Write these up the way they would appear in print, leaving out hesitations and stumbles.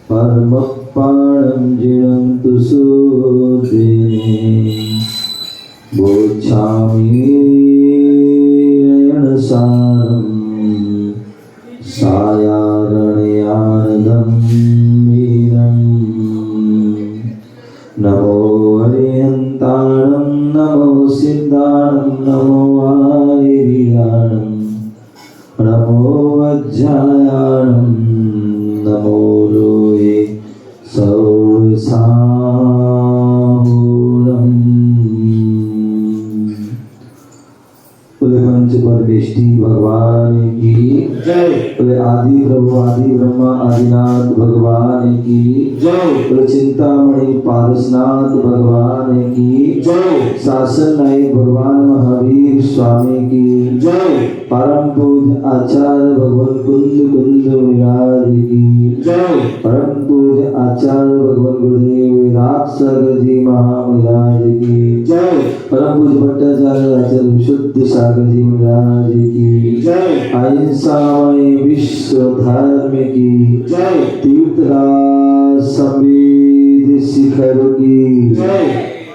परमपाणं जिणन्तु सुदिने बोच्छामि नयनसारं सायारणयानदं वीरं नमो हरिहन्ताणं नमो सिद्धाणं नमो आयर्याणं नमो वज्रायाणं नमो लोये सौसाहुरम्। बोले पंच परमेष्टि भगवान की जय। बोले आदि प्रभु आदि ब्रह्मा आदिनाथ भगवान की जय। बोले चिंतामणि पारसनाथ भगवान की जय। शासन नायक भगवान महावीर स्वामी की जय। परम पूज्य आचार्य भगवान कुंद कुंद विराज की जय। परम पूज्य आचार्य भगवान गुरुदेव विराट सागर जी महाराज की जय। परम पूज्य भट्टाचार्य आचार्य विशुद्ध सागर जी महाराज की जय। अहिंसामय विश्व धर्म की जय। तीर्थराज संवेद शिखर की जय।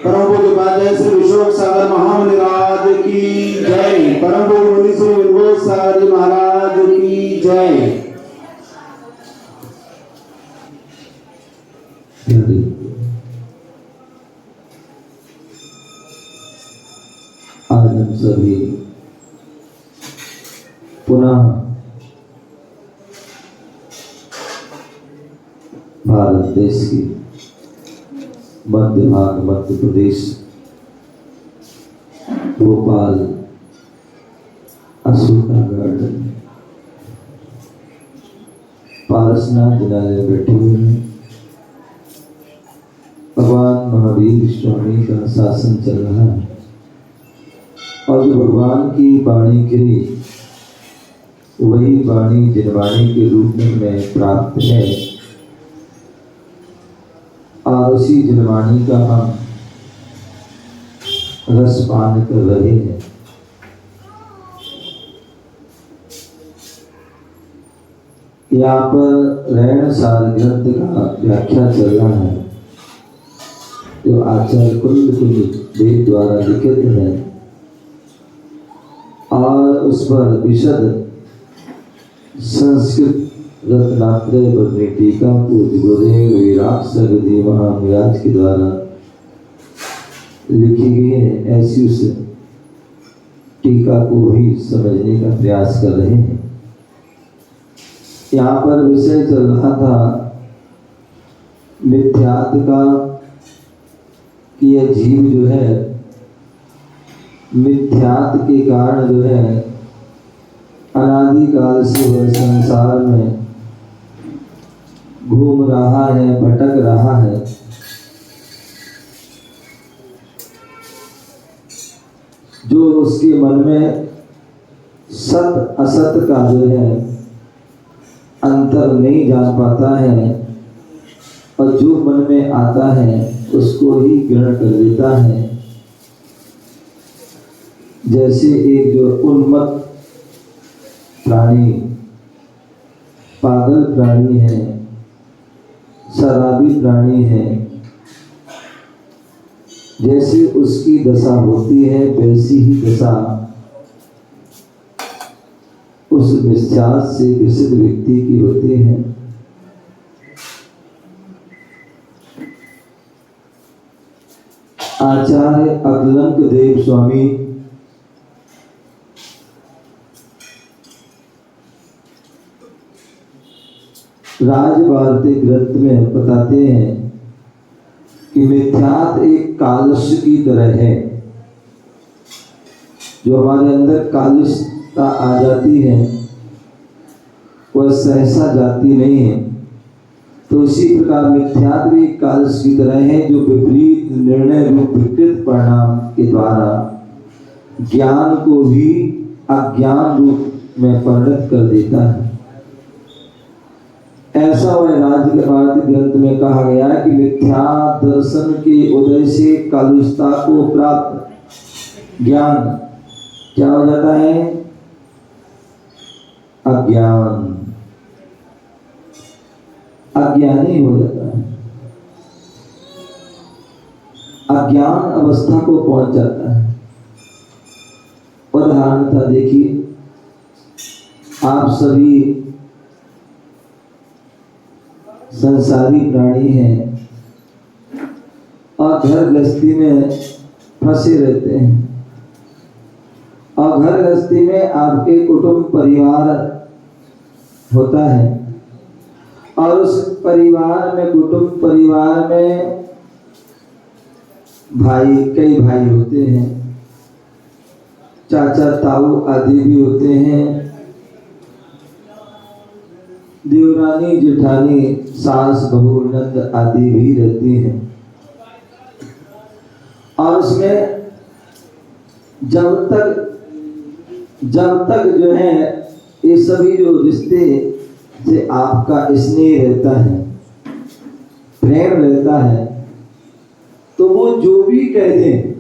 परम पूज्य उपाध्याय श्री विश्वनाथ सागर महाराज की जय। परम पूज्य मुनि श्री विनोद सागर जी महाराज की जय। आज हम सभी पुनः भारत देश की मध्य भाग मध्य प्रदेश भोपाल अशोका गार्डन पारसनाथ जिला में बैठे हुए हैं। भगवान महावीर स्वामी का शासन चल रहा है और जो भगवान की वाणी गिरी वही वाणी जिनवाणी के रूप में हमें प्राप्त है और उसी जिनवाणी का हम रसपान कर रहे हैं। यहाँ पर रैण सार ग्रंथ का व्याख्या चल रहा है जो आचार्य कुंद कुंद देव द्वारा लिखित है और उस पर विशद संस्कृत रत्नात्रय बदने टीका पूज्य गुरुदेव विराट सागर जी महाराज के द्वारा लिखी गई है। ऐसी उस टीका को भी समझने का प्रयास कर रहे हैं। यहाँ पर विषय चल रहा था मिथ्यात्व का कि यह जीव जो है मिथ्यात्व के कारण जो है अनादिकाल से वह संसार में घूम रहा है भटक रहा है। जो उसके मन में सत असत का जो है अंतर नहीं जान पाता है और जो मन में आता है उसको ही ग्रहण कर लेता है। जैसे एक जो उन्मत्त प्राणी पागल प्राणी है शराबी प्राणी है जैसे उसकी दशा होती है वैसी ही दशा उस मिथ्यात्व से ग्रसित व्यक्ति की होती है। आचार्य अकलंक देव स्वामी राजभारती ग्रंथ में बताते हैं कि मिथ्यात्व एक कालस्य की तरह है। जो हमारे अंदर कालुषता आ जाती है वह सहसा जाती नहीं है। तो इसी प्रकार मिथ्यात्व भी कालस्य की तरह है जो विपरीत निर्णय रूप विकृत परिणाम के द्वारा ज्ञान को भी अज्ञान रूप में परिणत कर देता है। ऐसा वैराग्य के भारतीय ग्रंथ में कहा गया है कि मिथ्या दर्शन के उदय से कालुषता को प्राप्त ज्ञान क्या हो जाता है? अज्ञान, अज्ञानी हो जाता है, अज्ञान अवस्था को पहुंच जाता है। उदाहरणतः देखिए, आप सभी संसारी प्राणी हैं और घर गृहस्थी में फंसे रहते हैं, और घर गृहस्थी में आपके कुटुंब परिवार होता है, और उस परिवार में कुटुंब परिवार में कई भाई होते हैं, चाचा ताऊ आदि भी होते हैं, देवरानी जेठानी सास बहू नंद आदि भी रहती हैं। और उसमें जब तक जो है ये सभी जो रिश्ते से आपका स्नेह रहता है, प्रेम रहता है, तो वो जो भी कह दें,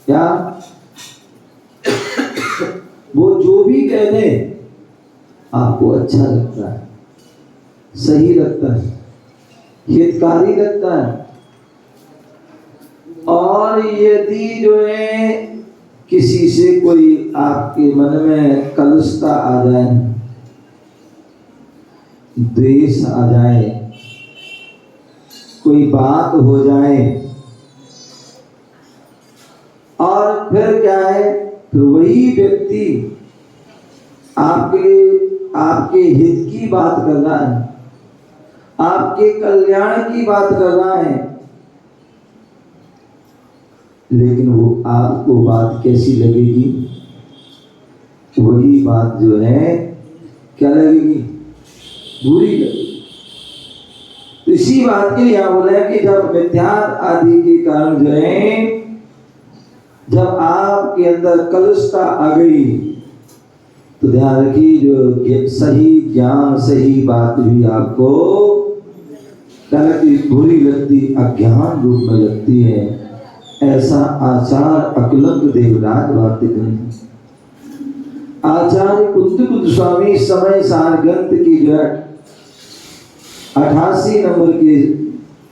क्या वो जो भी कह दें आपको अच्छा लगता है, सही लगता है, हितकारी लगता है। और यदि जो है किसी से कोई आपके मन में कलुषता आ जाए, द्वेष आ जाए, कोई बात हो जाए, और फिर क्या है, फिर वही व्यक्ति आपके हित की बात कर रहा है, आपके कल्याण की बात कर रहा है, लेकिन वो आपको बात कैसी लगेगी? वही बात जो है क्या लगेगी? बुरी लगेगी। तो इसी बात के लिए यहाँ बोला है कि जब मिथ्या आदि के कारण जो है, जब आपके अंदर कलुषता आ गई, तो ध्यान रखिए, जो सही ज्ञान सही बात भी आपको क्या लगती? बुरी लगती, अज्ञान रूप में लगती है। ऐसा आचार्य अकलंक देवराज भारती ग्रंथ आचार्य कुंद स्वामी समय सार ग्रंथ की जो 88 नंबर की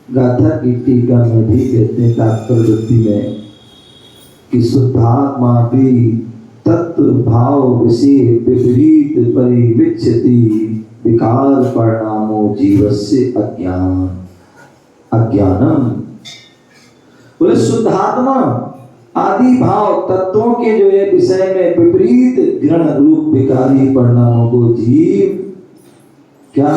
गाथा की टीका में भी कहते हैं, तात्पर्य वृत्ति में, कि शुद्धात्मा भी तत्व भाव विषय विपरीत परिविच्छति विकार परिणामो जीवस्य अज्ञानम। बोले शुद्धात्मा आदि भाव तत्वों के जो है विषय में विपरीत ग्रहण रूप विकारी परिणामों को जीव क्या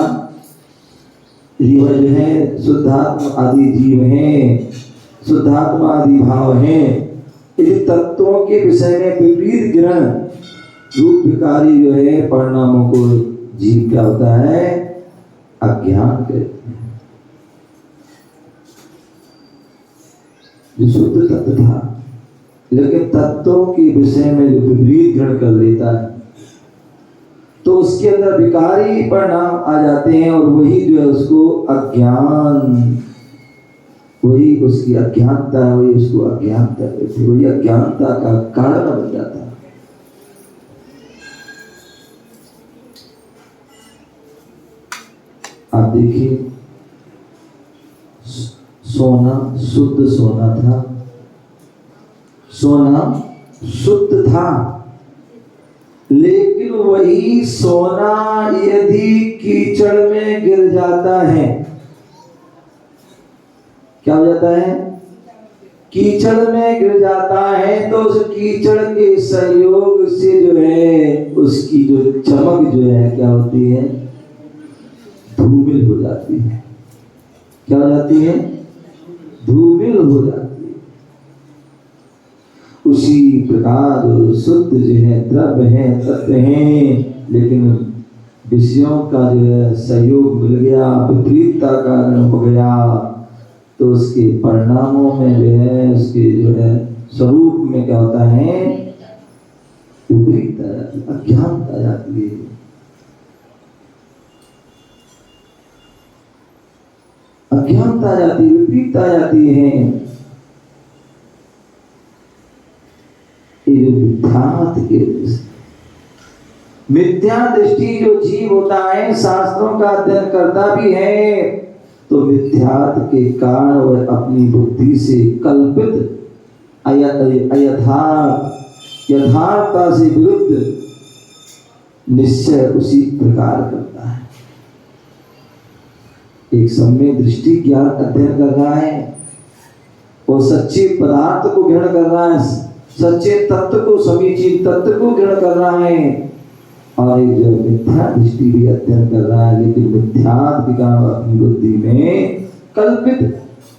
जीव जो है, शुद्धात्मा आदि जीव हैं, शुद्धात्मा आदि भाव हैं, यदि तत्वों के विषय में विपरीत ग्रहण रूप विकारी जो है परिणामों को जीव क्या होता है? अज्ञान कहते हैं। जो शुद्ध तत्व था, लेकिन तत्वों के विषय में जो विपरीत ग्रहण कर लेता है, तो उसके अंदर विकारी परिणाम आ जाते हैं, और वही जो है उसको अज्ञान, वही उसकी अज्ञानता है, वही उसको अज्ञानता कहते हैं, वही अज्ञानता का कारण बन जाता है। आप देखिए, सोना शुद्ध सोना था, सोना शुद्ध था, लेकिन वही सोना यदि कीचड़ में गिर जाता है, क्या हो जाता है? कीचड़ में गिर जाता है, तो उस कीचड़ के सहयोग से जो है उसकी जो चमक जो है क्या होती है? धूमिल हो जाती है। क्या हो जाती है? धूमिल हो जाती है। उसी प्रकार शुद्ध जो है द्रव्य है, तत्व है, लेकिन विषयों का जो है सहयोग मिल गया, विपरीतता कारण हो गया, तो उसके परिणामों में जो है, उसके जो है स्वरूप में क्या होता है, विपरीत आ जाती है, अज्ञानता आ जाती है। अज्ञानता आ जाती है, विपरीत आ जाती है। ये जो मिथ्या दृष्टि जो जीव होता है, शास्त्रों का अध्ययन करता भी है, तो मिथ्यात्व के कारण वह अपनी बुद्धि से कल्पित यथार्थता से विरुद्ध निश्चय उसी प्रकार करता है। एक सम्यक दृष्टि ज्ञान अध्ययन कर रहा है और सच्चे पदार्थ को ग्रहण कर रहा है, सच्चे तत्व को, समीचीन तत्व को ग्रहण कर रहा है, और एक जो मिथ्या दृष्टि भी अध्ययन कर रहा है, लेकिन मिथ्यात्व के कारण अपनी बुद्धि में कल्पित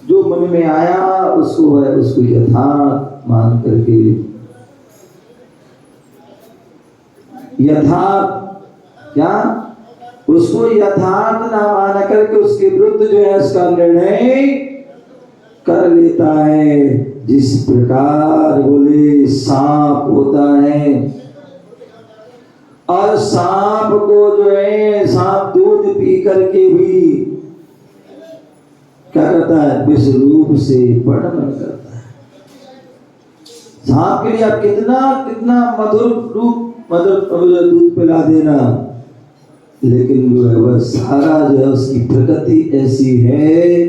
जो मन में आया उसको यथार्थ मान करके, यथार्थ क्या, उसको यथार्थ ना मान करके उसके विरुद्ध जो है उसका निर्णय कर लेता है। जिस प्रकार बोले सांप होता है, और सांप को जो है, सांप दूध पी करके भी क्या करता है, विष रूप से वर्णन करता है। सांप के लिए आप कितना कितना मधुर रूप, मधुर दूध पिला देना, लेकिन जो है वह सारा जो है उसकी प्रकृति ऐसी है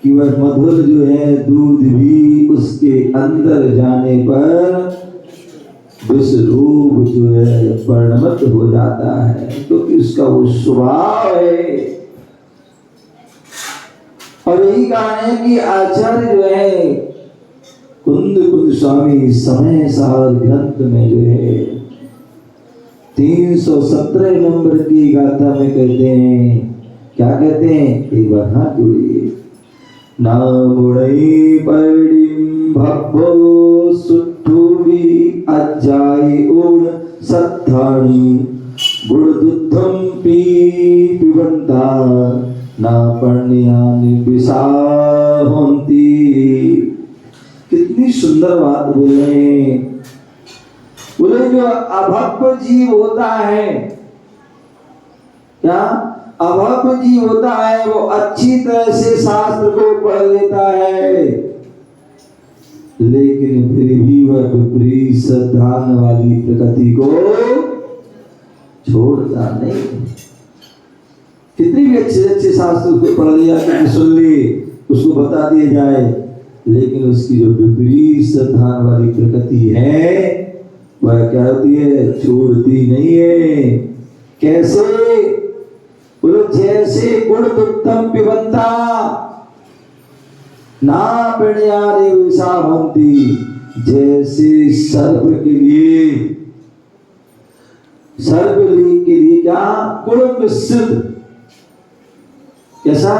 कि वह मधुर जो है दूध भी उसके अंदर जाने पर विष रूप जो है परिणमित हो जाता है, क्योंकि उसका वो स्वभाव है। और यही कारण है कि आचार्य जो है कुंद स्वामी समय सार ग्रंथ में जो है 317 नंबर की गाथा में कहते हैं, क्या कहते हैं, एक बार हाथ जोड़िए। नामुड़ई पड़िम भब्बो सुट्ठुवी अजाई उड़ सत्थानी गुड़ दुद्धम पी पिबंता ना पण्यानि विसाहोंती। कितनी सुंदर बात बोले। बोले जो अभव्य जीव होता है, क्या अभव्य जीव होता है, वो अच्छी तरह से शास्त्र को पढ़ लेता है, लेकिन फिर भी वह विपरीत सिद्धांत वाली प्रकृति को छोड़ता नहीं। कितनी भी अच्छे अच्छे शास्त्र को पढ़ लिया, सुन लिए, उसको बता दिया जाए, लेकिन उसकी जो विपरीत सिद्धांत वाली प्रकृति है वह क्या होती है, छोड़ती नहीं है। कैसे, बोलो जैसे गुड़ दुग्धम पिबंता ना पण्यानि विसाहोंती, जैसे सर्प के लिए क्या गुड़ मिश्रित, कैसा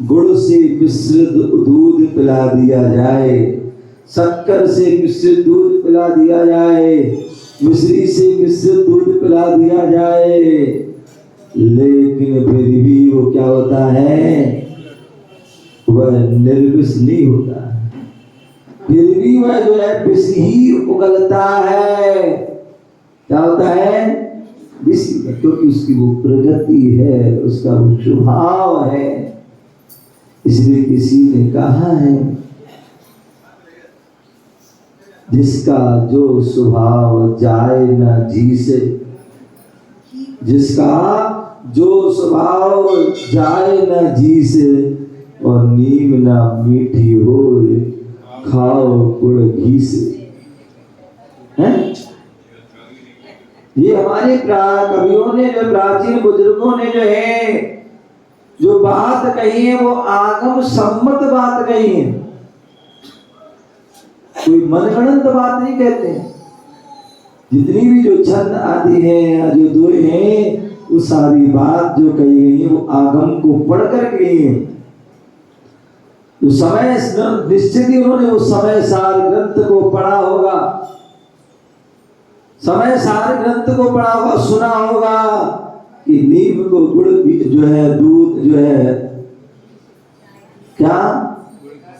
गुड़ से मिश्रित दूध पिला दिया जाए, शक्कर से मिश्रित दूध पिला दिया जाए, मिश्री से मिश्रित दूध पिला दिया जाए, लेकिन फिर भी वो क्या होता है, वह निर्विष नहीं होता है, फिर भी वह जो है विष ही उगलता है। क्या होता है, विष, क्योंकि उसकी वो प्रगति है, उसका वो स्वभाव है। इसलिए किसी ने कहा है, जिसका जो स्वभाव जाए न जी से, जिसका जो स्वभाव जाए न जी से, और नीम ना मीठी हो खाओ गुड़ घी से। हैं? ये हमारे कवियों ने, जो प्राचीन बुजुर्गों ने जो है जो बात कही है, वो आगम सम्मत बात कही है, कोई मनगढ़ंत बात नहीं कहते हैं। जितनी भी जो छंद आदि है या जो दोहे हैं, वो सारी बात जो कही गई है वो आगम को पढ़ कर गई है। तो समय निश्चित ही उन्होंने उस समय सार ग्रंथ को पढ़ा होगा, समय सार ग्रंथ को पढ़ा होगा, सुना होगा कि नीम को गुड़ जो है, दूध जो है, क्या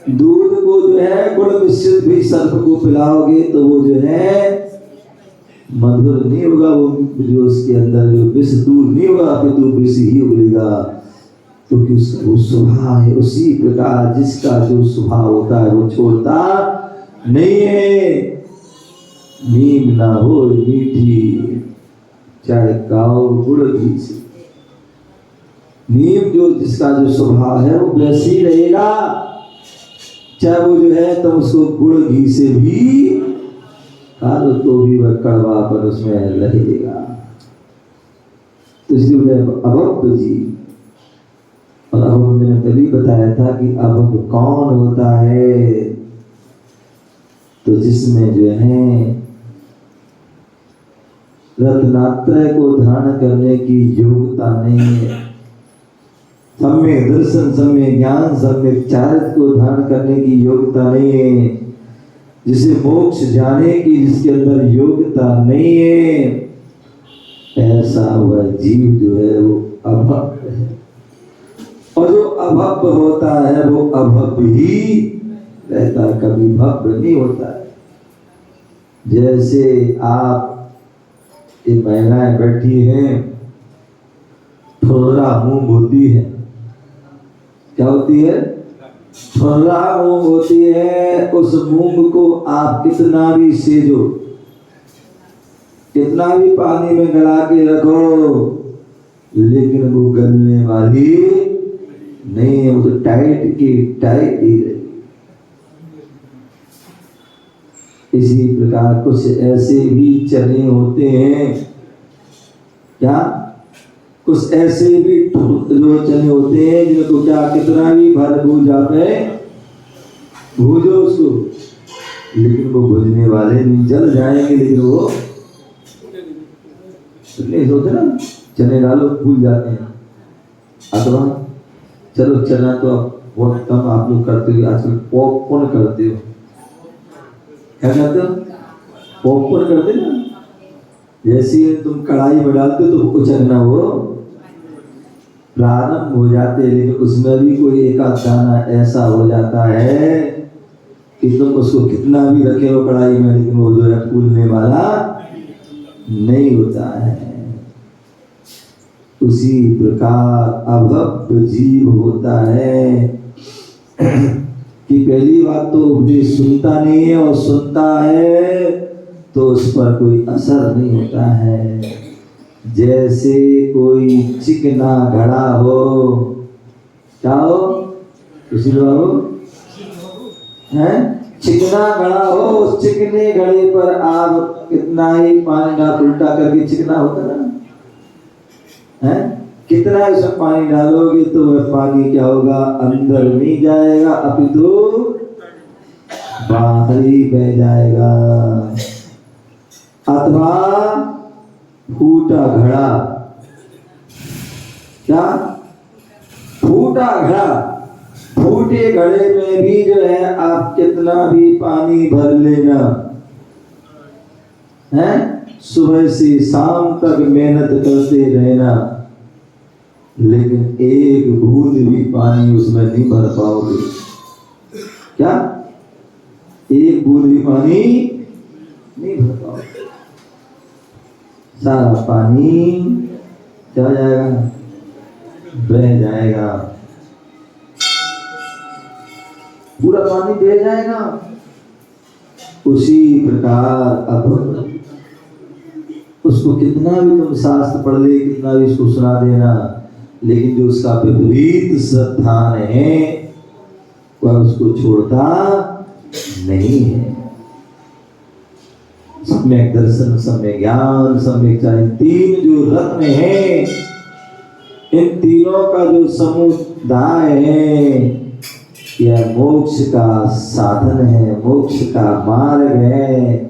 दूध को जो है गुड़ मिश्रित भी सर्प को पिलाओगे तो वो जो है मधुर नहीं होगा, वो जो उसके अंदर जो विष दूर नहीं होगा, अपितु विष ही उगलेगा, क्योंकि उसका वो स्वभाव है। उसी प्रकार जिसका जो स्वभाव होता है वो छोड़ता नहीं है। नीम ना हो मीठी चाहे गाओ गुड़ घी से। नीम जो जिसका जो स्वभाव है वो वैसे ही रहेगा, चाहे वो जो है तो उसको गुड़ घी से भी खा लो तो भी वह कड़वापन उसमें रहेगा। तो इसलिए अभक्त जी, और अब मैंने पहले बताया था कि अभक्त कौन होता है, तो जिसमें जो है रत्नात्रय को धारण करने की योग्यता नहीं है, सम्यक दर्शन, सम्यक ज्ञान, सम्यक चारित्र को धारण करने की योग्यता नहीं है, जिसे मोक्ष जाने की जिसके अंदर योग्यता नहीं है, ऐसा वह जीव जो है वो अभक्त है। और जो अभक्त होता है वो अभक्त ही रहता है, कभी भक्त नहीं होता है। जैसे आप ये महिलाएं बैठी हैं, ठुर्रा मूंग होती है, क्या होती है? ठुर्रा मूंग होती है। उस मूंग को आप कितना भी सेजो, कितना भी पानी में गला के रखो, लेकिन वो गलने वाली नहीं है, वो तो टाइट की टाइट ही रहेगी। इसी प्रकार कुछ ऐसे भी चने होते हैं, क्या कुछ ऐसे भी जो चने होते हैं जिनको क्या कितना भी भर भूजा पे भूजो उसको, लेकिन वो भूजने वाले नहीं, जल जाएंगे, लेकिन वो नहीं होते ना, चने डालो भूल जाते हैं। अथवा चलो चना तो अब बहुत कम आप लोग करते हो, आजकल पॉपकॉर्न करते हो, क्या करते हो? पॉपकॉर्न करते ना, जैसे तुम कढ़ाई में डालते हो तो उछलना वो प्रारंभ हो जाते, लेकिन उसमें भी कोई एक आध दाना ऐसा हो जाता है कि तुम उसको कितना भी रखे हो कढ़ाई में, लेकिन वो जो है फूलने वाला नहीं होता है। उसी प्रकार अभक्त जीव होता है कि पहली बात तो उपदेश सुनता नहीं है, और सुनता है तो उस पर कोई असर नहीं होता है। जैसे कोई चिकना घड़ा हो, क्या हो किसी बाबू है, चिकना घड़ा हो, उस चिकने घड़े पर आप कितना ही पानी डाल, उल्टा करके चिकना होता ना है, कितना ही सब पानी डालोगे तो वह पानी क्या होगा, अंदर नहीं जाएगा, अपितु बाहर ही बह जाएगा। अथवा फूटा घड़ा, क्या फूटा घड़ा, फूटे घड़े में भी जो है आप कितना भी पानी भर लेना है, सुबह से शाम तक मेहनत करते रहना, लेकिन एक बूंद भी पानी उसमें नहीं भर पाओगे। क्या एक बूंद भी पानी नहीं भर पाओगे, सारा पानी क्या हो जाएगा, बह जाएगा, पूरा पानी बह जाएगा। उसी प्रकार अब उसको कितना भी तुम शास्त्र पढ़ ले, कितना भी उसको सुना देना, लेकिन जो उसका विपरीत श्रद्धान है वह उसको छोड़ता नहीं है। सम्यक दर्शन, सम्यक ज्ञान, सम्यक चाहे तीन जो रत्न है, इन तीनों का जो समुदाय है यह मोक्ष का साधन है, मोक्ष का मार्ग है।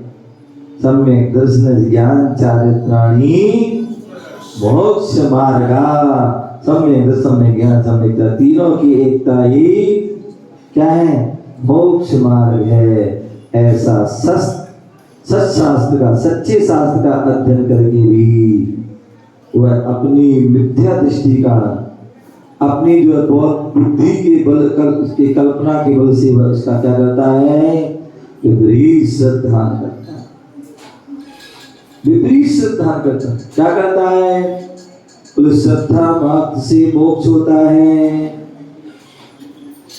सम्यक दर्शन ज्ञान चारित्राणि मोक्ष मार्गा, सम्यक दर्शन, सम्यक ज्ञान, सम्यक चारित्र, तीनों की एकता ही क्या है, मोक्ष मार्ग है। ऐसा सच्शास्त्र का, सच्चे शास्त्र का अध्ययन करके भी वह अपनी मिथ्या दृष्टि का, अपनी जो बहुत बुद्धि के बल के कल्पना के बल से वह इसका क्या करता है, विपरीत श्रद्धा करता है, विपरीत श्रद्धा करता है। क्या करता है, बोले श्रद्धा मात्र से मोक्ष होता है।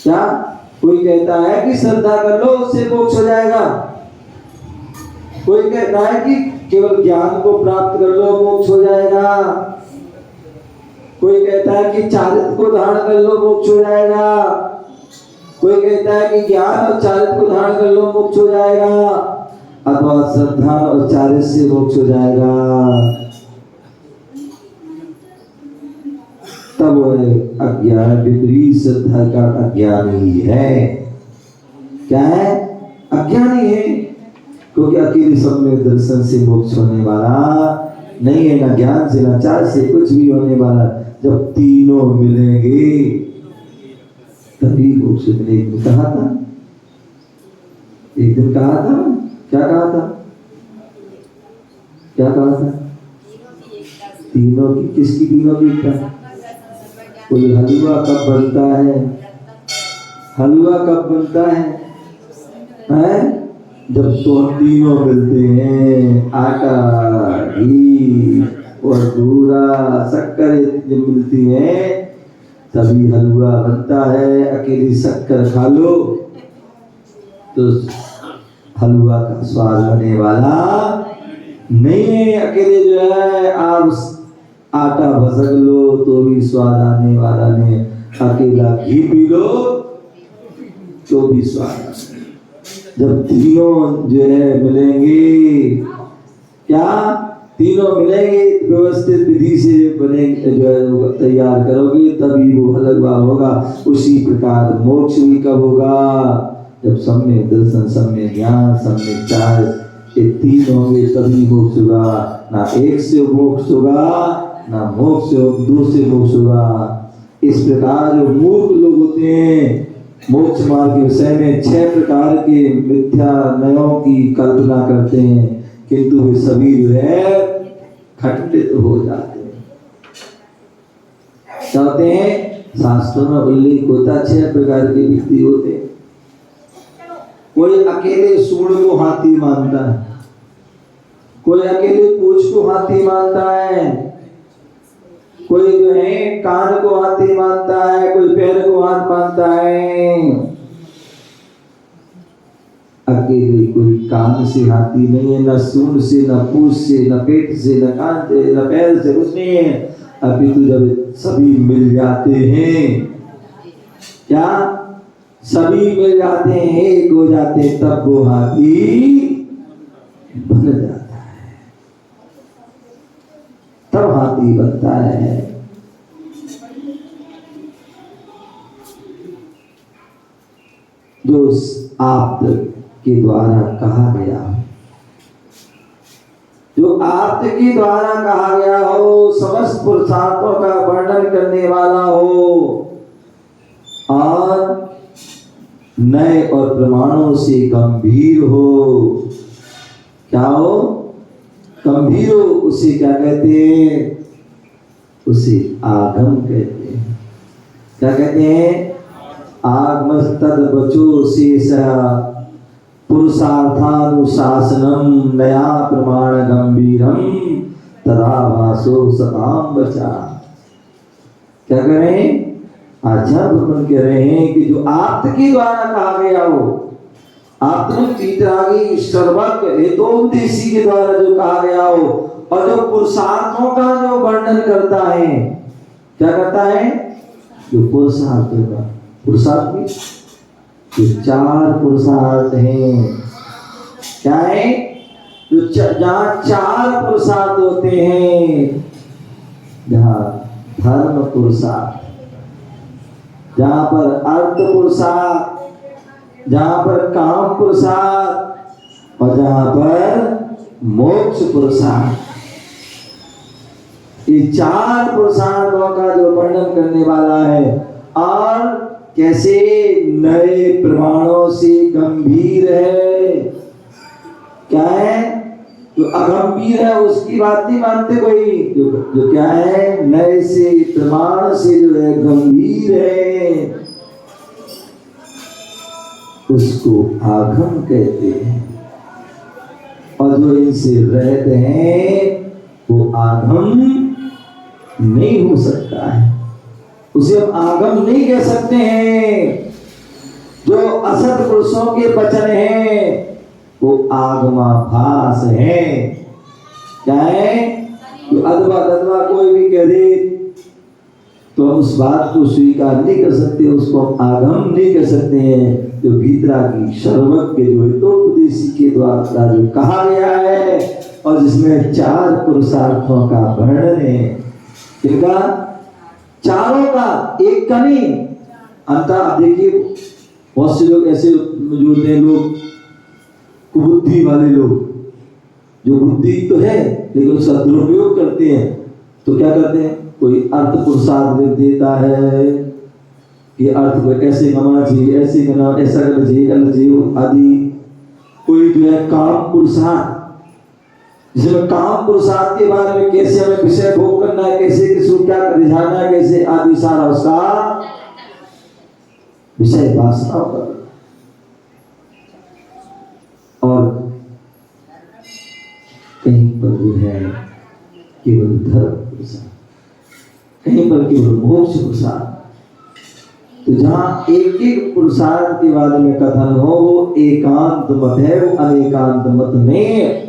क्या कोई कहता है कि श्रद्धा कर लो उससे मोक्ष हो जाएगा, कोई कहता है कि केवल ज्ञान को प्राप्त कर लो मोक्ष हो जाएगा, कोई कहता है कि चारित्र को धारण कर लो मोक्ष हो जाएगा, कोई कहता है कि ज्ञान और चारित्र को धारण कर लो मोक्ष हो जाएगा, अथवा श्रद्धा और चारित्र से मोक्ष हो जाएगा। तब वह अज्ञान, विपरीत श्रद्धा का अज्ञानी है। क्या है, अज्ञानी है, क्योंकि अकेले सब में दर्शन से मोक्ष होने वाला नहीं है, ना ज्ञान से ना चार से कुछ भी होने वाला। जब तीनों मिलेंगे तभी मोक्ष मिलेगी। कहा था एक दिन, कहा था, क्या कहा था, क्या कहा था, तीनों की, किसकी तीनों की एकता? कोई हलवा कब बनता है, हलवा कब बनता है, जब तो तीनों मिलते हैं, आटा, घी और दूरा, शक्कर जब मिलती है तभी हलवा बनता है। अकेली शक्कर खा लो तो हलवा का स्वाद आने वाला नहीं है। अकेले जो है आप आटा भसक लो तो भी स्वाद आने वाला नहीं। अकेला घी पी लो तो भी स्वाद। जब तीनों जो है मिलेंगे, क्या तीनों मिलेंगे, व्यवस्थित विधि से बनेंगे, जो है तैयार करोगे तभी वो हलवा होगा। उसी प्रकार मोक्ष भी कब होगा, जब सब में दर्शन, सब में ज्ञान, सब में चार, ये तीन होंगे तभी मोक्ष होगा। ना एक से मोक्ष होगा, ना मोक्ष दो से मोक्ष होगा। इस प्रकार जो मूर्ख लोग होते हैं मोक्ष मार्ग के विषय में 6 प्रकार के मिथ्या नयों की कल्पना करते हैं, किंतु वे सभी जो है खंडित हो जाते हैं। कहते हैं शास्त्रों में उल्लेख होता 6 प्रकार के व्यक्ति होते हैं। कोई अकेले सूंड को हाथी मानता है, कोई अकेले पूंछ को हाथी मानता है, कोई जो है कान को हाथी मानता है, कोई पैर को हाथ मानता है। अकेले कोई कान से हाथी नहीं है, न सूंड से, न पूंछ से, न पेट से, न कान से, न पैर से, कुछ नहीं है। अभी तो जब सभी मिल जाते हैं, क्या सभी मिल जाते हैं, एक हो जाते हैं, तब वो हाथी बन जाता है, तब हाथी बनता है। जो आप्त के द्वारा कहा गया, जो आप्त के द्वारा कहा गया हो, समस्त पुरुषार्थों का वर्णन करने वाला हो और नए और प्रमाणों से गंभीर हो। क्या हो, गंभीर हो, उसे क्या कहते हैं, उसे आगम कहते हैं। क्या कहते हैं, आगमस्तद बचो शेष पुरुषार्थानुशासनम नया प्रमाण गंभीरम तदा भासो सताम बचा। क्या करें, आचार्य भगवान कह रहे हैं कि जो आप्त के द्वारा कहा गया हो, आत्म चित्रागी सर्वक हेतोपदेशी के द्वारा जो कहा गया हो, और जो पुरुषार्थों का जो वर्णन करता है, क्या करता है, जो पुरुषार्थों का, पुरुषार्थ भी जो 4 पुरुषार्थ हैं, क्या है, जो जहाँ 4 पुरुषार्थ होते हैं, जहाँ धर्म पुरुषार्थ, जहाँ पर अर्थ पुरुषार्थ, जहाँ पर काम पुरुषार्थ और जहाँ पर मोक्ष पुरुषार्थ, ये 4 पुरुषार्थों का जो वर्णन करने वाला है, और कैसे नए प्रमाणों से गंभीर है। क्या है, जो अगंभीर है उसकी बात नहीं मानते कोई, जो क्या है नए से प्रमाण से जो है गंभीर है उसको आगम कहते हैं। और जो इनसे रहते हैं वो आगम नहीं हो सकता है, उसे हम आगम नहीं कह सकते हैं। जो असत पुरुषों के वचन हैं वो आगमाभास है। क्या है? जो अथवा तथवा कोई भी कह दे तो हम उस बात को स्वीकार नहीं कर सकते, उसको हम आगम नहीं कर सकते हैं। जो भीतरा की सर्वज्ञ जो हितोपदेशी के द्वारा जो कहा गया है और जिसमें 4 पुरुषार्थों का वर्णन है, इनका चारों का, एक का नहीं। अंतर आप देखिए बहुत से लोग ऐसे मौजूद हैं, लोग कुबुद्धि वाले लोग, जो बुद्धि तो है लेकिन उसका दुरुपयोग करते हैं। तो क्या करते हैं, कोई अर्थ पुरुषार्थ देता है कि अर्थ को ऐसे गमाना चाहिए, ऐसे करना, ऐसा करना चाहिए, करना चाहिए आदि। कोई जो है काम पुरुषार्थ, जिसमें काम पुरुषार्थ के बारे में कैसे हमें विषय भोग करना है, कैसे किसको क्या रिझाना है, कैसे आदि सारा उसका विषय वासना पर। और कहीं पर जो है केवल धर्म पुरुषार्थ, कहीं पर केवल मोक्ष पुरुषार्थ। तो जहां एक एक पुरुषार्थ के बारे में कथन हो वो एकांत मत है, वो अनेकांत मत नहीं है।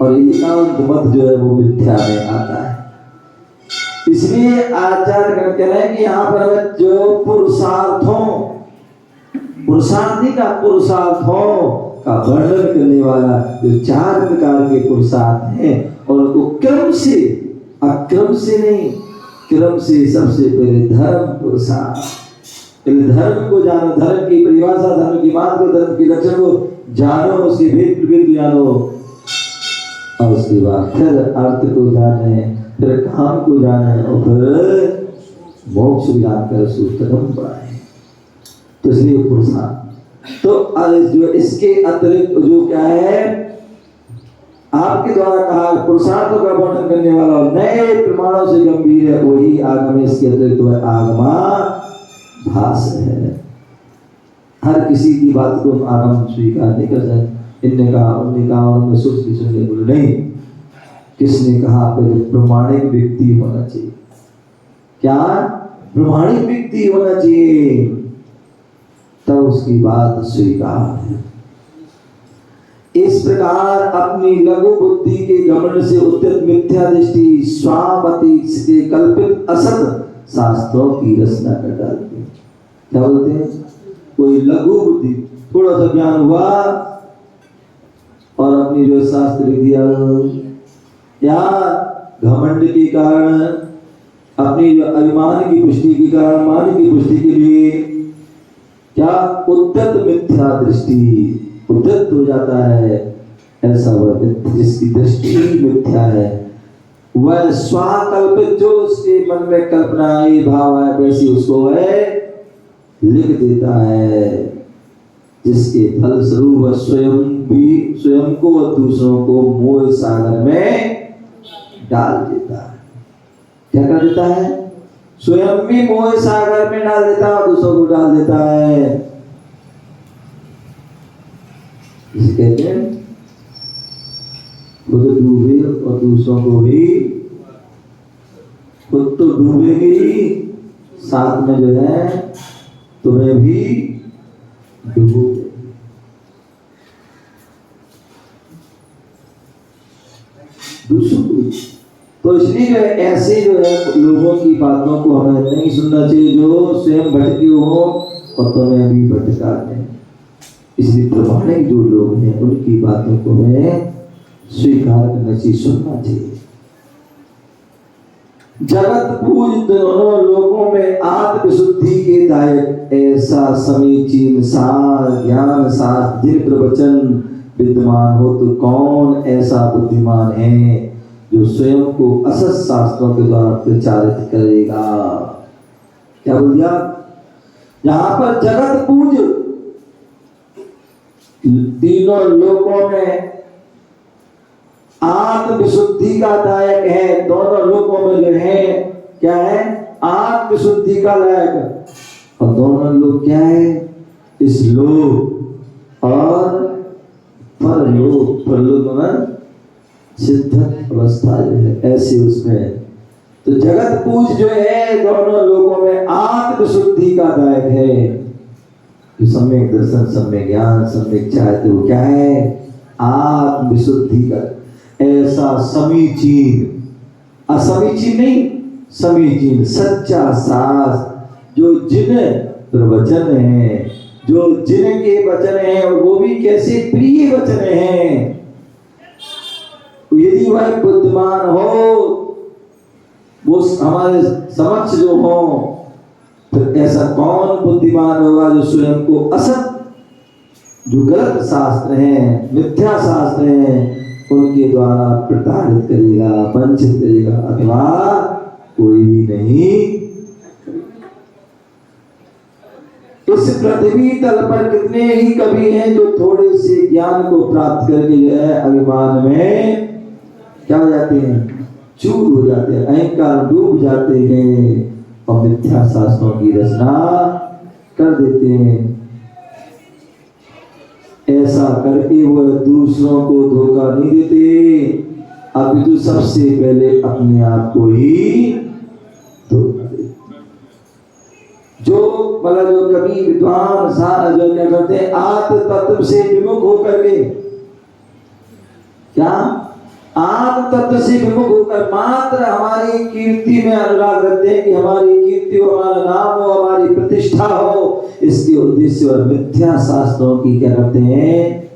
और एकांत मत जो है वो मिथ्या में आता है। इसलिए आचार्य कहते हैं कि यहाँ पर हमें जो पुरुषार्थों, पुरुषार्थी का पुरुषार्थों का वर्णन करने वाला जो 4 प्रकार के पुरुषार्थ हैं और उनको क्रम से, अक्रम से नहीं, क्रम से सबसे पहले धर्म पुरुषार्थ। धर्म को जानो, धर्म की परिभाषा, धर्म की बात को, धर्म के लक्षण को जानो, उसके भेद प्रभेद जानो और उसके बाद फिर अर्थ को जाने, फिर काम को जाने और फिर मोक्ष को जानकर सूत्रम बढ़ाए। तो इसलिए पुरुषार्थ। तो जो इसके अतिरिक्त जो क्या है आपके द्वारा कहा पुरुषार्थों का वर्णन करने वाला और नए प्रमाणों से गंभीर है वही आगम है। इसके अतिरिक्त वह आगमा भास है। हर किसी की बात को आगम स्वीकार नहीं कर सकते। इनने कहा, उनने कहा, उनमें सोच की सुनने बोले नहीं। किसने कहा? पहले प्रमाणिक व्यक्ति होना चाहिए। क्या? प्रमाणिक व्यक्ति होना चाहिए, तब उसकी बात स्वीकार है। इस प्रकार अपनी लघु बुद्धि के गमन से उद्यत मिथ्या दृष्टि स्वामति से कल्पित असत शास्त्रों की रचना कर डालते हैं। क्या बोलते हैं? कोई लघु बुद्धि, थोड़ा सा ज्ञान हुआ और अपनी जो शास्त्र लिख दिया, या घमंड के कारण, अपनी जो अभिमान की पुष्टि के कारण, मान की पुष्टि के लिए क्या उद्यत मिथ्या दृष्टि, उद्यत हो जाता है ऐसा वह जिसकी दृष्टि मिथ्या है, वह स्वाकल्पित जो उसके मन में कल्पना आई भाव है वैसी उसको वह लिख देता है, जिसके फल स्वरूप वह स्वयं को और दूसरों को मोह सागर में डाल देता है। क्या कर देता है? स्वयं भी मोह सागर में डाल देता है, दूसरों को डाल देता है। इसे कहते हैं खुद डूबे और दूसरों को भी, खुद तो डूबेगी साथ में जो है तुम्हें भी डूबो। दूसरों को। तो इसलिए जो है ऐसे जो है लोगों की बातों को हमें नहीं सुनना चाहिए जो स्वयं भटके हो और तुम्हें भी भटका दें। इसलिए प्रमाणिक जो लोग हैं उनकी बातों को हमें स्वीकार करना चाहिए, सुनना चाहिए। जगत पूज दोनों लोगों में आत्मशुद्धि के दायक ऐसा समीचीन सार ज्ञान शास्त्र जिन प्रवचन विद्यमान हो, तो कौन ऐसा बुद्धिमान है जो स्वयं को असत शास्त्रों के द्वारा प्रचारित करेगा। क्या बोल दिया? यहाँ पर जगत पूज तीनों लोकों में आत्म विशुद्धि का दायक है। दोनों लोकों में जो है क्या है, आत्म विशुद्धि का दायक, और दोनों लोग क्या है, इस लोक और परलोक। परलोक में सिद्धत अवस्था जो है ऐसे उसमें। तो जगत पूज जो है दोनों लोगों में आत्म शुद्धि का दायक है। तो सम्यक दर्शन, सम्यक ज्ञान, सम्यक चाहते वो क्या है, आत्म विशुद्धि का। ऐसा समीचीन, असमीचीन नहीं, समीचीन सच्चा शास्त्र जो जिन प्रवचन है, जो जिनके वचन हैं वो भी कैसे प्रिय वचन हैं। यदि वह बुद्धिमान हो, वो हमारे समक्ष जो हो, तो ऐसा कौन बुद्धिमान होगा जो स्वयं को असत, जो गलत शास्त्र हैं, मिथ्या शास्त्र हैं, उनके द्वारा प्रताड़ित करेगा, वंचित करेगा, अथवा कोई भी नहीं। इस पृथ्वी तल पर कितने ही कवि हैं जो थोड़े से ज्ञान को प्राप्त करके जो है अभिमान में क्या हो जाते हैं, चूर हो जाते हैं, अहंकार डूब जाते हैं और मिथ्या शास्त्रों की रचना कर देते हैं। ऐसा करके वो दूसरों को धोखा नहीं देते, अभी तो सबसे पहले अपने आप को ही धोखा देते। जो मतलब जो कभी विद्वान जो क्या करते हैं, आत्म तत्व से विमुख होकर के, क्या आत्म तत्व से विमुख होकर मात्र हमारी कीर्ति में अनुराग रखते हैं कि हमारी कीर्ति हो, हमारा नाम हो, हमारी प्रतिष्ठा हो, इसके उद्देश्य और मिथ्या शास्त्रों की क्या करते हैं,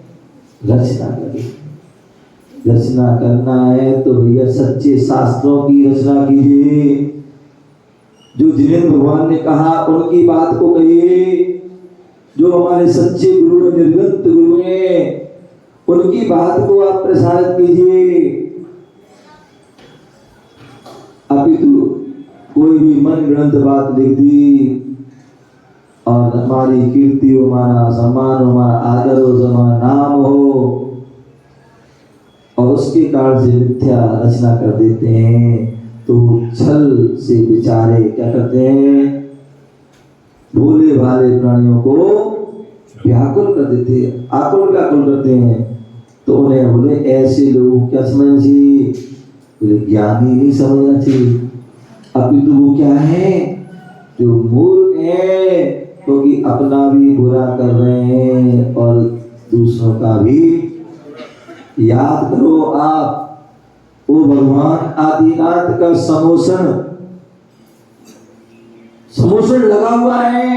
रचना करते। रचना करना है तो भैया सच्चे शास्त्रों की रचना कीजिए। जो जिनेंद्र भगवान ने कहा उनकी बात को कहिए, जो हमारे सच्चे गुरु निर्गत गुरु हैं उनकी बात को आप प्रसारित कीजिए। अभी तो कोई भी मन ग्रंथ बात लिख दी और हमारी कीर्ति हो, हमारा सम्मान हो, हमारा आदर हो, हमारा नाम हो, और उसके कारण से मिथ्या रचना कर देते हैं। तो छल से बेचारे क्या करते हैं, भोले भाले प्राणियों को व्याकुल कर देते हैं, आकुल व्याकुल करते हैं। तो उन्हें बोले ऐसे लोग क्या समझना चाहिए, बोले ज्ञानी नहीं समझना चाहिए। अभी तो वो क्या है, जो मूर्ख है, क्योंकि अपना भी बुरा कर रहे हैं और दूसरों का भी। याद करो आप, वो भगवान आदिनाथ का समोषण लगा हुआ है,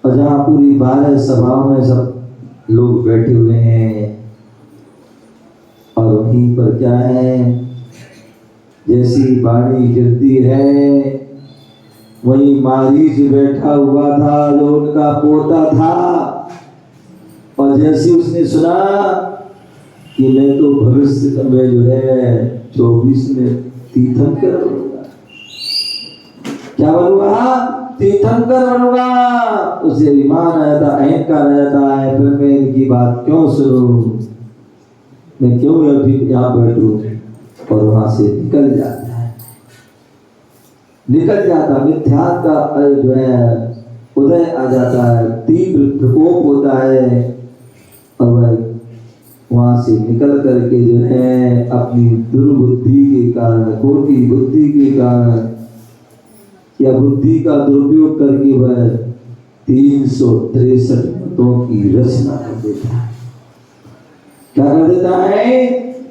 और जहां पूरी 12 सभाओं में सब लोग बैठे हुए हैं, और वहीं पर क्या है, जैसी वाणी गिरती है वहीं मारीच बैठा हुआ था जो उनका पोता था, और जैसे उसने सुना कि मैं तो भविष्य में जो है 24 में तीर्थंकर बनूंगा, क्या बनूंगा, तीर्थंकर बनूंगा। उसे अभिमान आया था, अहंकार आया था, फिर मैं इनकी बात क्यों सुनूं, मैं क्यों अभी यहाँ बैठूं, और वहां से निकल जाता है, निकल जाता, मिथ्या का जो है उदय आ जाता है, तीव्र प्रकोप होता है, और वह वहां से निकल करके जो है अपनी दुर्बुद्धि के कारण, खोटी बुद्धि के कारण या बुद्धि का दुरुपयोग करके वह 363 मतों की रचना कर देता है। क्या कर देता है,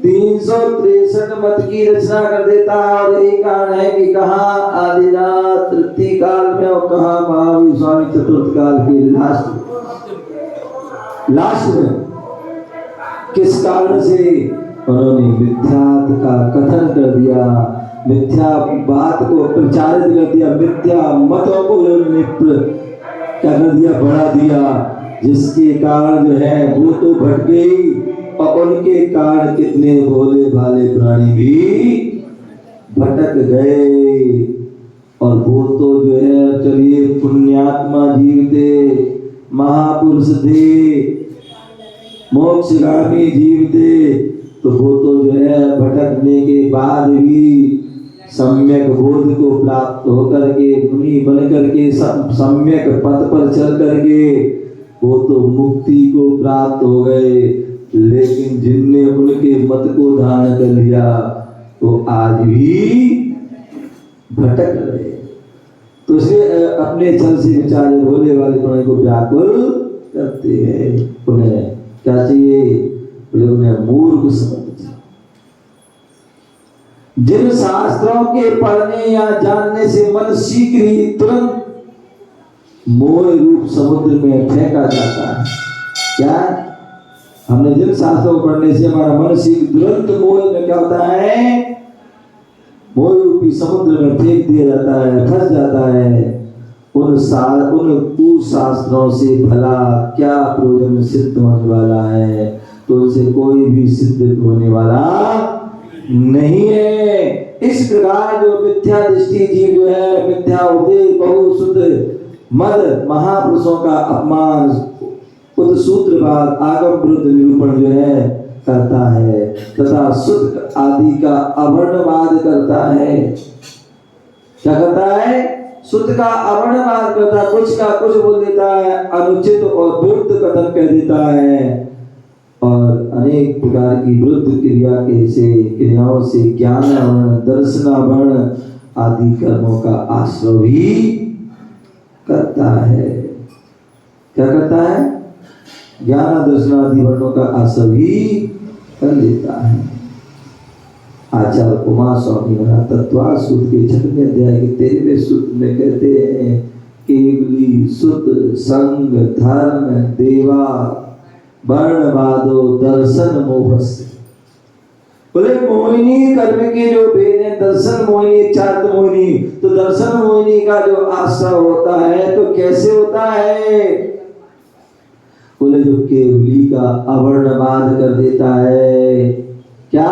363 मत की रचना कर देता है। और यही कारण है कि कहा आदिनाथ तृतीय काल में और कहा महावीर स्वामी चतुर्थ काल के लास्ट में किस कारण से उन्होंने मिथ्यात का कथन कर दिया, मिथ्या बात को प्रचारित कर दिया, मिथ्या मतों को उन्होंने क्या कर दिया, बढ़ा दिया, जिसके कारण जो है वो तो भटक गई, और उनके कारण कितने भोले भाले प्राणी भी भटक गए। और वो तो जो है चलिए पुण्यात्मा जीव थे, महापुरुष थे, मोक्षगामी जीव थे, तो वो तो जो है भटकने के बाद भी सम्यक बोध को प्राप्त होकर के मुनि बन करके सम्यक पथ पर चल करके वो तो मुक्ति को प्राप्त हो गए। लेकिन जिनने उनके मत को धारण कर लिया वो आज भी भटक रहे। तो इसलिए अपने छल से बेचारे भोले वाले पुण्य को व्याकुल करते हैं। उन्हें क्या चाहिए? उन्हें मूर्ख समझ। जिन शास्त्रों के पढ़ने या जानने से मन शीघ्र ही तुरंत मोह रूप समुद्र में फेंका जाता है। क्या? हमने जिन शास्त्रों को पढ़ने से हमारा मन शीघ्र तुरंत मोह में क्या होता है? मोह रूपी समुद्र में फेंक दिया जाता है, फंस जाता है। उन कुशास्त्रों से भला क्या प्रयोजन सिद्ध होने वाला है? तो उनसे कोई भी सिद्ध होने वाला नहीं है। इस प्रकार जो मिथ्या दृष्टि जीव जो है मिथ्या उपदेश बहुशुद्ध मद महापुरुषों का अपमान सूत्रवाद आगम विरुद्ध निरूपण जो है करता है तथा शुद्ध आदि का अवर्णवाद करता है। क्या करता है? शुद्ध का अवर्णवाद करता है, कुछ का कुछ बोल देता है, अनुचित और विरुद्ध कथन कह देता है और अनेक प्रकार की विरुद्ध क्रियाओं से ज्ञान वर्ण दर्शन वर्ण आदि कर्मों का आश्रय भी करता है। क्या करता है? ज्ञान दर्शन आदि वर्णों का आश्रय भी कर लेता है। आचार्य उमा स्वामी महाराज तत्वा सूत्र के 6वें अध्याय के 13वें सूत्र में कहते हैं केवली शुद्ध संग धर्म देवा वर्णवादो दर्शन मोहस्य। बोले मोहिनी कर्म के जो भेद है, दर्शन मोहिनी चार्त मोहिनी, तो दर्शन मोहिनी का जो आश्रय होता है तो कैसे होता है? बोले जो केवली का अवर्णवाद कर देता है। क्या?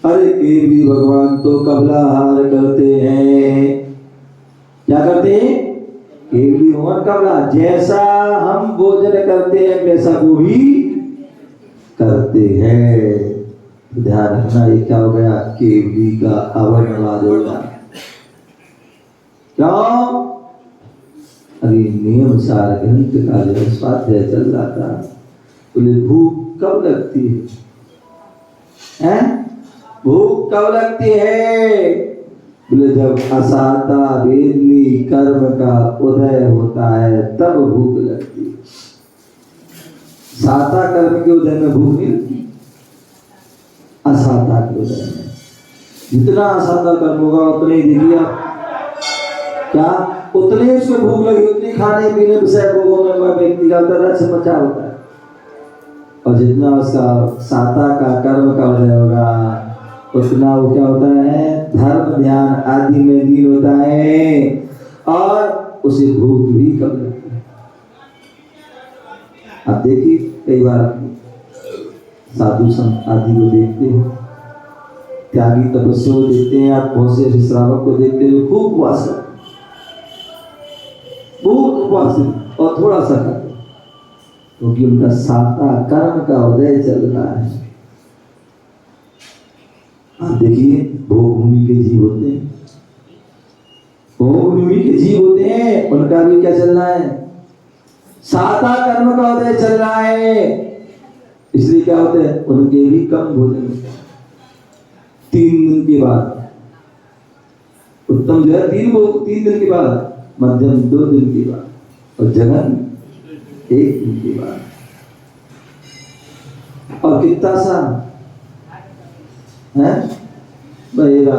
अरे केवली भगवान तो कबलाहार करते हैं। क्या करते हैं? केवली भगवान कबला, जैसा हम भोजन करते हैं वैसा वो भी करते हैं। ध्यान रखना, ये क्या हो गया? केवली का अवर्णवाद हो गया। क्यों? अभी नियम सार ग्रंथ का जो स्वाध्याय चल रहा था, बोले भूख कब लगती है? भूख कब लगती है? बोले जब असाता वेदनी कर्म का उदय होता है तब भूख लगती है। साता कर्म के उदय में भूख नहीं लगती, असाता के उदय में। जितना असाता कर्म होगा उतने ही देखिए आप क्या उतने उसको भूख लगी, उतनी खाने पीने विषय भोगों में वह व्यक्ति का तरह से मचा होता है। और जितना उसका साता का कर्म का उदय होगा उतना वो क्या होता है? धर्म ध्यान आदि में लीन होता है और उसे भूख भी कम लगती है। आप देखिए कई बार साधु संत आदि को देखते हैं, त्यागी तपस्या को देखते हैं, आप बहुत से श्रावक को देखते हैं खूब उपवास और थोड़ा सा खाते, क्योंकि उनका साता कर्म का उदय चल रहा है। आप देखिए भोगभूमि के जीव होते हैं, भोगभूमि के जीव होते हैं, उनका भी क्या चल रहा है? साता कर्म का उदय चल रहा है। इसलिए क्या होता है? उनके भी कम भोजन 3 दिन के बाद, उत्तम जो है 3 दिन के बाद, मध्यम 2 दिन के बाद और जघन 1 दिन के बाद। और कितना सा है? बहेरा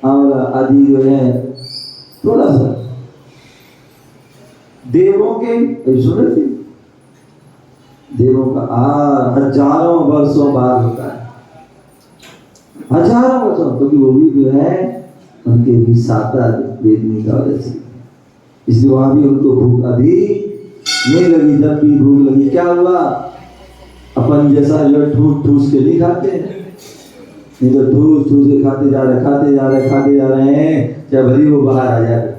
आंवला आदि जो है थोड़ा सा। देवों के सुने थे, देवों का हजारों वर्षों बाद होता है, हजारों वर्षों, क्योंकि वो भी जो है उनके भी साता वेदनी का वजह से, इसलिए वहां भी उनको भूख अधिक नहीं लगी। जब भी भूख लगी क्या हुआ? अपन जैसा जो ठूस के नहीं खाते, नहीं तो ठूस के खाते जा रहे हैं, चाहे भली वो बाहर आ जाए।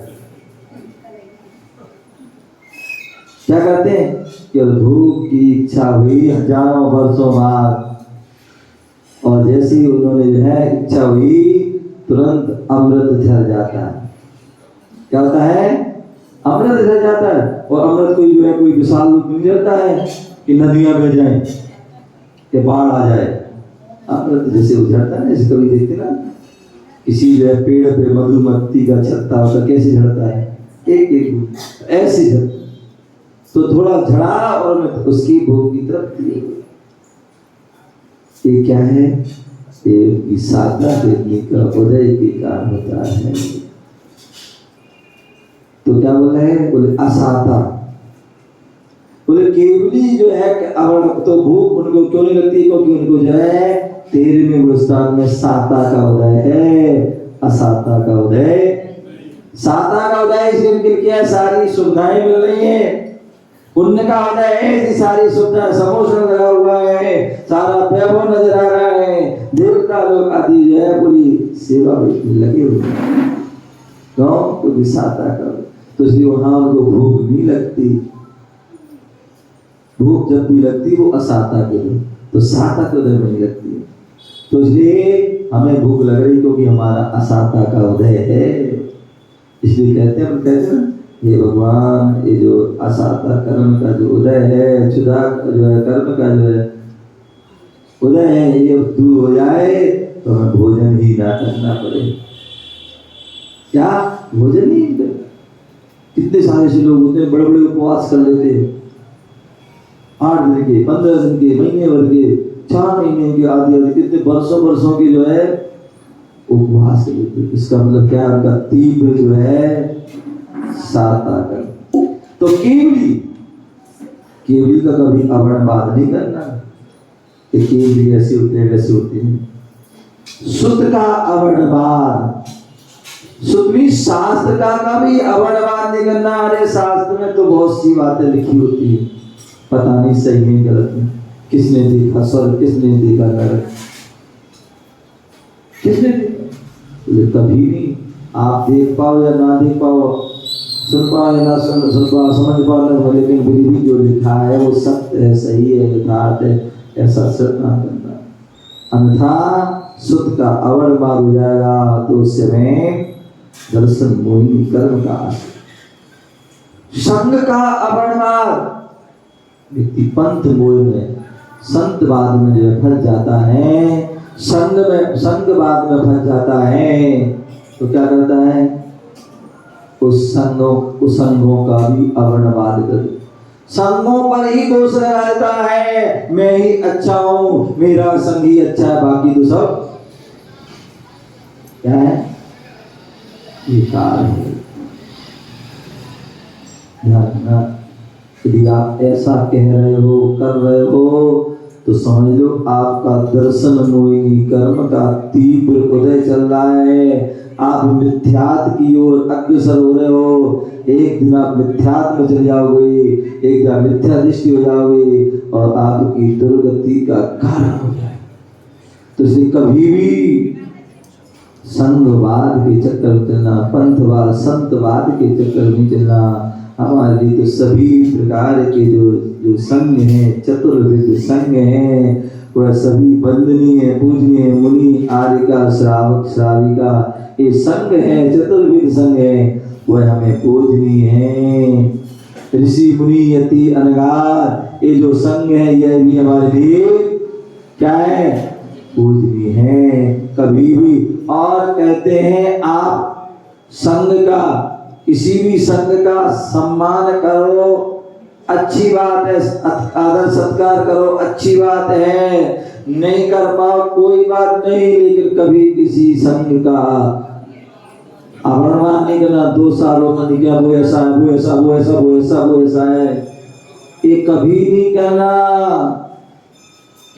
क्या करते हैं? कि भूख की इच्छा हुई हजारों वर्षों बाद, और जैसे ही उन्होंने जो है इच्छा हुई तुरंत अमृत झर जाता है। क्या होता है? अमृत झर जाता है। और अमृत कोई जो है कोई विशाल रूप नहीं रहता है कि नदियां बह जाए कि बाढ़ आ जाए। अमृत जैसे उझड़ता है, जैसे कभी देखते ना किसी जो है पेड़ पे मधुमक्खी का छत्ता होता कैसे झड़ता है, एक एक ऐसे झड़ता। तो थोड़ा झड़ा और उसकी भूख की तरफ ये क्या है? ये साधना देने का उदय के कारण होता है। तो क्या बोले हैं? बोले असाता। बोले केवली जो है अवर्ण तो भूख उनको क्यों नहीं लगती? क्योंकि उनको जो है 13वें स्थान में साता का उदय है, असाता का उदय। साता का उदय इसलिए उनके क्या सारी सुविधाएं मिल रही है। पुण्य का उदय है, ऐसी सारी सुविधा समोसन लगा हुआ है, सारा वैभव नजर आ रहा है, देवता लोग आदि जो है पूरी सेवा में लगे हुए हैं। क्यों? क्योंकि साता का, तो इसलिए वहां उनको भूख नहीं लगती। भूख जब भी लगती वो असाता के लिए, तो साता के उदय में नहीं लगती है। तो इसलिए हमें भूख लग रही क्योंकि हमारा असाता का उदय है। इसलिए कहते हैं ये भगवान, ये जो असाता कर्म का जो उदय है, क्षुधा जो है कर्म का जो है उदय है, ये दूर हो जाए तो हमें भोजन ही ना करना पड़े। क्या भोजन ही? कितने सारे से लोग होते हैं बड़े बड़े उपवास कर लेते हैं, 8 दिन के, 15 दिन के, महीने भर के, 4 महीने के, आदि आदि कितने वर्षों के जो है उपवास कर लेते हैं। इसका मतलब क्या? उनका तीव्र जो है साता कर। तो केवली का कभी अवर्णवाद नहीं करना कि केवली ऐसे होते हैं वैसे होते हैं। सुत का अवर्णवाद, सुतवी शास्त्र का कभी अवर्णवाद नहीं करना। अरे शास्त्र में तो बहुत सी बातें लिखी होती है, पता नहीं सही है गलत है, किसने देखा स्वर्ग, किसने देखा नरक, किसने देखा? कभी नहीं। आप देख पाओ या ना देख पाओ, सुन पाओ या ना सुन पाओ, समझ पाओ ना, लेकिन फिर भी जो लिखा है वो सत्य है, सही है, यथार्थ है, ऐसा श्रद्धा करना। अन्यथा सुत का अवर्णवाद हो जाएगा तो उस समय दर्शन मोहिनी कर्म का संग का अवर्णवाद, व्यक्ति पंथ मोह में संतवाद में जो फंस जाता है, संगवाद में फंस जाता है, तो क्या करता है? उस संगों का भी अवर्णवाद कर, संगों पर ही दोष लगाता है। मैं ही अच्छा हूं, मेरा संगी अच्छा है, बाकी तो सब क्या है? विकार है। यदि आप ऐसा कह रहे हो, कर रहे हो, तो समझ लो आपका दर्शन मोहिनी कर्म का तीव्र उदय चल रहा है। आप मिथ्यात्व की ओर अग्रसर हो रहे हो। एक दिन आप मिथ्यात्व में चले जाओगे, एक दिन मिथ्या दृष्टि हो जाओगे और आपकी दुर्गति का कारण हो जाए। तो इसलिए कभी भी संघवाद के चक्कर में चलना, पंथवाद संतवाद के चक्कर में नहीं चलना। हमारे लिए तो सभी प्रकार के जो संघ हैं, चतुर्विध संघ हैं, वह सभी वंदनीय पूजनीय मुनि आदि का श्रावक श्राविका ये संघ है, चतुर्विध संघ है, वह हमें पूजनीय है। ऋषि मुनि यति अनगार ये जो संघ है यह भी हमारे लिए क्या है? पूजनीय है। कभी भी और कहते हैं आप संघ का, किसी भी संघ का सम्मान करो, अच्छी बात है, आदर सत्कार करो, अच्छी बात है। नहीं कर पाओ कोई बात नहीं, लेकिन कभी किसी संघ का अवर्णवाद नहीं करना। 2 सालों में क्या वो ऐसा है, वो ऐसा, वो ऐसा, वो ऐसा, वो ऐसा है, ये कभी नहीं करना।